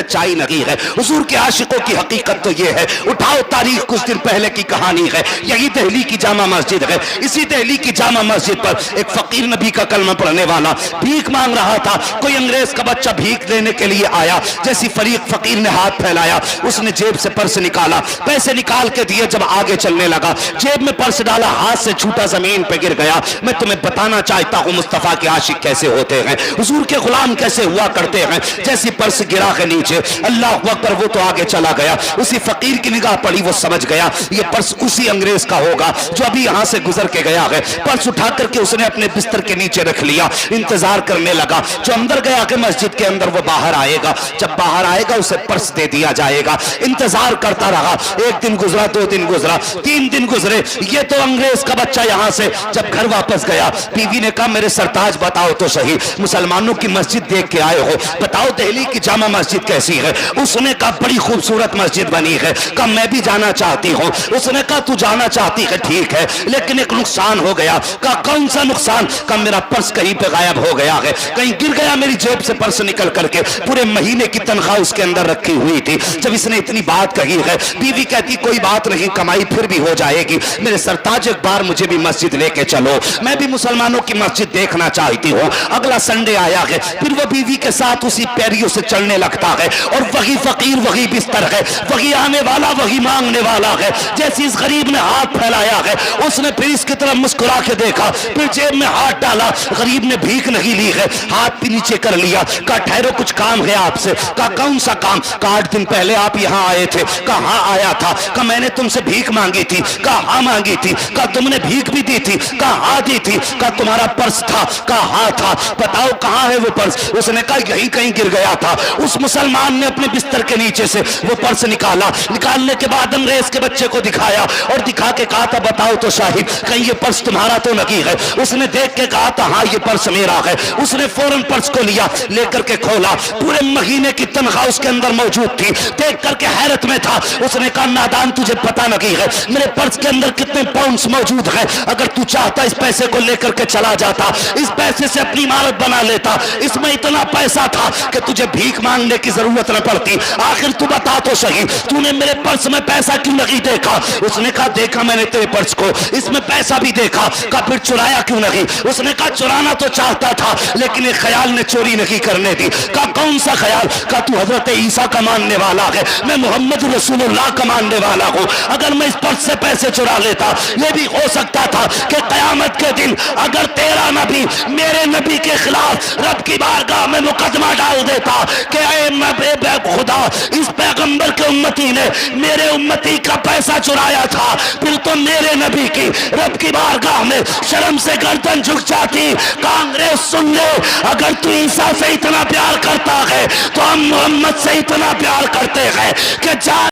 سچائی نہیں ہے۔ حضور کے عاشقوں کی حقیقت تو یہ ہے، اٹھاؤ تاریخ کچھ دن پہلے کی کہانی ہے، یہی دہلی کی جامع مسجد ہے، اسی دہلی کی جامع مسجد پر ایک فقیر نبی کا کلمہ پڑھنے والا بھیک مانگ رہا تھا۔ کوئی انگریز کا بچہ بھیک لینے کے لیے آیا، جیسی فقیر نے ہاتھ پھیلایا، اس نے جیب سے پرس نکالا، پیسے نکال کے دیے، جب آگے چلنے لگا جیب میں پرس ڈالا، ہاتھ سے چھوٹا زمین پہ گر گیا۔ میں تمہیں بتانا چاہتا ہوں مصطفیٰ کے عاشق کیسے ہوتے ہیں، حضور کے غلام کیسے ہوا کرتے ہیں۔ جیسی پرس گرا کے نیچے، اللہ اکبر، وہ تو آگے چلا گیا، اسی فقیر کی نگاہ پڑی، وہ سمجھ گیا یہ پرس اسی انگریز کا ہوگا جو ابھی یہاں سے گزر کے گیا ہے۔ پرس اٹھا کر کے اس نے اپنے بستر کے نیچے رکھ لیا، انتظار کرنے لگا جو اندر گیا کہ مسجد کے اندر وہ باہر آئے گا، جب باہر آئے گا اسے پرس دے دیا جائے گا۔ انتظار کرتا رہا، ایک دن گزرا، 2 دن گزرا، 3 دن گزرے، یہ تو انگریز کا بچہ یہاں سے جب گھر واپس گیا، بیوی نے کہا میرے سرتاج بتاؤ تو صحیح، مسلمانوں کی مسجد دیکھ کے آئے ہو، بتاؤ دہلی کی جامع مسجد کیسی ہے؟ اس نے کہا بڑی خوبصورت مسجد بنی ہے۔ کہا میں بھی جانا چاہتی ہوں۔ اس نے کہا تو جانا چاہتی ہے ٹھیک ہے، لیکن ایک نقصان ہو گیا۔ کہا کون سا نقصان؟ کہا میرا پرس کہیں پہ غائب ہو گیا ہے، کہیں گر گیا میری جیب سے پرس نکل کر کے، پورے مہینے کی تنخواہ اس کے اندر رکھی ہوئی تھی۔ جب اس نے اتنی بات کہی ہے، بیوی کہتی کوئی بات نہیں، کمائی پھر بھی ہو جائے گی، میرے سرتاج ایک بار مجھے بھی مسجد لے کے چلو، میں بھی مسلمانوں کی مسجد دیکھنا چاہتی ہوں۔ اگلا سنڈے آیا ہے، پھر وہ بیوی کے ساتھ اسی پیریوں سے چلنے لگتا ہے، اور وہی فقیر وہی بستر ہے، وہی آنے والا وہی مانگنے والا ہے۔ جیسے اس غریب نے ہاتھ پھیلایا ہے، اس نے پھر اس کی طرف مسکرا کے دیکھا، پھر جیب میں ہاتھ ڈالا، غریب نے بھیک نہیں لی ہے، ہاتھ بھی نیچے کر لیا۔ کہا ٹھہرو کچھ کام ہے آپ سے۔ کہا کون سا کام؟ کہا 8 دن پہلے آپ یہاں آئے تھے۔ کہا ہاں آیا تھا۔ کہا میں نے تم سے بھیک مانگی تھی؟ کہا ہاں مانگی تھی۔ کہا تم نے بھیک بھی دی تھی؟ کہا ہاں دی تھی۔ کہا تمہارا پرس تھا؟ کہا ہاں تھا۔ بتاؤ کہاں ہے وہ پرس؟ اس نے کہا یہی کہیں گر گیا تھا۔ اس مسلمان نے اپنے بستر کے نیچے سے وہ پرس نکالا، نکالنے کے بعد انگریز کے بچے کو دکھایا اور دکھا کے کہا تھا بتاؤ تو شاہد کہیں یہ پرس تمہارا تو نہیں ہے؟ اس نے دیکھ کے کہا تھا ہاں یہ پرس میرا ہے۔ اس نے فوراً پرس کو لیا، لے کر کے کھولا، پورے مہینے کی تنخواہ اس کے اندر موجود تھی۔ دیکھ کر کے حیرت میں تھا۔ اس نے کہا نادان تجھے پتہ نہیں ہے میرے پرس کے اندر کتنے پاؤنڈز موجود ہیں، اگر تو چاہتا اس پیسے کو لے کر کے چلا جاتا، اس پیسے سے اپنی عمارت بنا لیتا، اس میں اتنا پیسہ تھا کہ تجھے بھیک مانگنے کی ضرورت نہ پڑتی۔ آخر تو بتا تو صحیح تو نے میرے پرس میں پیسہ کیوں نہیں دیکھا؟ اس نے کہا دیکھا میں نے تیرے پرس کو، اس میں پیسہ بھی دیکھا۔ کہا پھر چرایا کیوں نہیں؟ اس نے کہا چرانا تو چاہتا تھا لیکن ایک خیال نے چوری نہیں کرنے دی۔ کہا کون سا خیال؟ کہا تو حضرت عیسیٰ کا ماننے والا ہے، میں محمد رسول اللہ کا ماننے والا ہوں، اگر میں اس پرس سے پیسے چرا لیتا یہ بھی ہو سکتا تھا کہ قیامت کے دن اگر تیرا نبی میرے نبی کے خلاف رب کی بارگاہ میں مقدمہ ڈال دیتا کہ اے خدا اس پیغمبر کے امتی نے میرے امتی کا پیسہ چرایا تھا، پھر تو میرے نبی کی رب کی بارگاہ میں شرم سے گردن جھک جاتی۔ کانگریس سن لے، اگر تو عیسیٰ سے اتنا پیار کرتا ہے تو ہم محمد سے اتنا پیار کرتے ہیں کہ